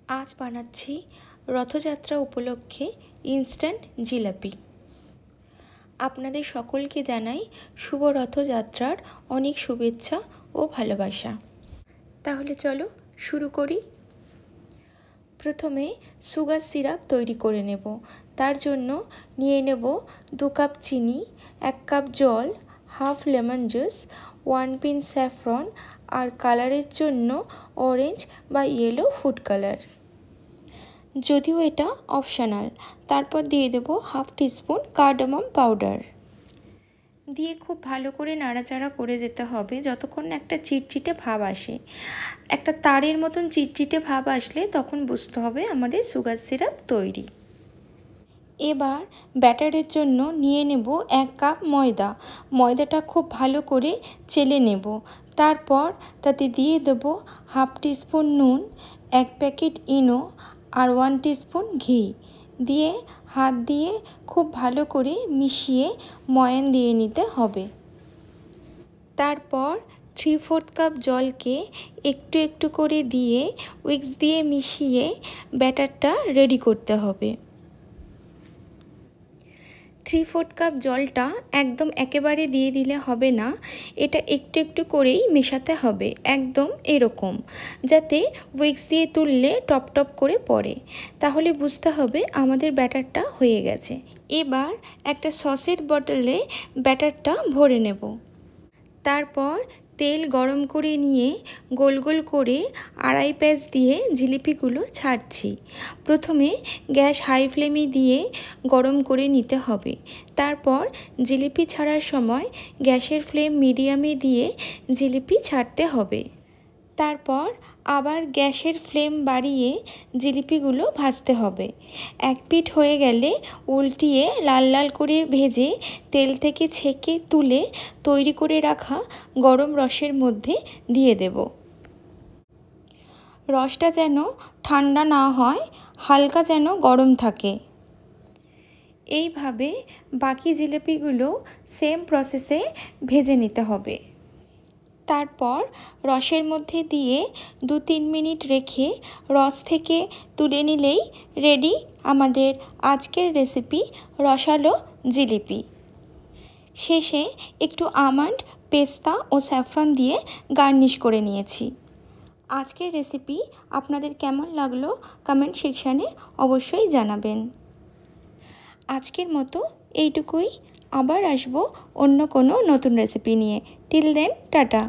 আজ বানাচ্ছি রথযাত্রা উপলক্ষে ইনস্ট্যান্ট জিলাপি। আপনাদের সকলকে জানাই শুভ রথযাত্রার অনেক শুভেচ্ছা ও ভালোবাসা। তাহলে চলো শুরু করি। প্রথমে সুগার সিরাপ তৈরি করে নেব। তার জন্য নিয়ে নেব 2 কাপ চিনি, 1 কাপ জল, half lemon juice, 1 pinch saffron আর কালারের জন্য অরেঞ্জ বা ইয়েলো ফুড কালার, যদিও এটা অপশনাল। তারপর দিয়ে দেব হাফ টিস্পুন কার্ডামম পাউডার। দিয়ে খুব ভালো করে নাড়াচাড়া করে যেতে হবে যতক্ষণ না একটা চিটচিটে ভাব আসে। একটা তারের মতন চিটচিটে ভাব আসলে তখন বুঝতে হবে আমাদের সুগার সিরাপ তৈরি। এবার ব্যাটারের জন্য নিয়ে নেব 1 কাপ ময়দা। ময়দাটা খুব ভালো করে চেলে নেব। তারপর তাতে দিয়ে দেব হাফ টিস্পুন নুন, 1 প্যাকেট ইনো আর 1 টিস্পুন ঘি দিয়ে হাত দিয়ে খুব ভালো করে মিশিয়ে ময়ান দিয়ে নিতে হবে। তারপর 3/4 কাপ জলকে একটু একটু করে দিয়ে উইক্স দিয়ে মিশিয়ে ব্যাটারটা রেডি করতে হবে। 3/4 কাপ জলটা একদম একেবারে দিয়ে দিলে হবে না, এটা একটু একটু করেই মেশাতে হবে, একদম এরকম, যাতে উইক্স দিয়ে তুললে টপ টপ করে পড়ে। তাহলে বুঝতে হবে আমাদের ব্যাটারটা হয়ে গেছে। এবার একটা সসের বটলে ব্যাটারটা ভরে নেব। তারপর তেল গরম করে নিয়ে গোল গোল করে আড়াই প্যাচ দিয়ে জিলিপিগুলো ছাড়ছি। প্রথমে গ্যাস হাই ফ্লেমে দিয়ে গরম করে নিতে হবে। তারপর জিলিপি ছাড়ার সময় গ্যাসের ফ্লেম মিডিয়ামে দিয়ে জিলিপি ছাড়তে হবে। তারপর আবার গ্যাসের ফ্লেম বাড়িয়ে জিলিপিগুলো ভাজতে হবে। এক পিঠ হয়ে গেলে উল্টিয়ে লাল লাল করে ভেজে তেল থেকে ছেঁকে তুলে তৈরি করে রাখা গরম রসের মধ্যে দিয়ে দেব। রসটা যেন ঠান্ডা না হয়, হালকা যেন গরম থাকে। এইভাবে বাকি জিলিপিগুলো সেম প্রসেসে ভেজে নিতে হবে। তারপর রসের মধ্যে দিয়ে 2-3 মিনিট রেখে রস থেকে তুলে নিলেই রেডি আমাদের আজকের রেসিপি রসালো জিলিপি। শেষে একটু আমন্ড, পেস্তা ও স্যাফরন দিয়ে গার্নিশ করে নিয়েছি। আজকের রেসিপি আপনাদের কেমন লাগলো কমেন্ট সেকশানে অবশ্যই জানাবেন। আজকের মতো এইটুকুই, আবার আসবো অন্য কোনো নতুন রেসিপি নিয়ে। Till then, tata.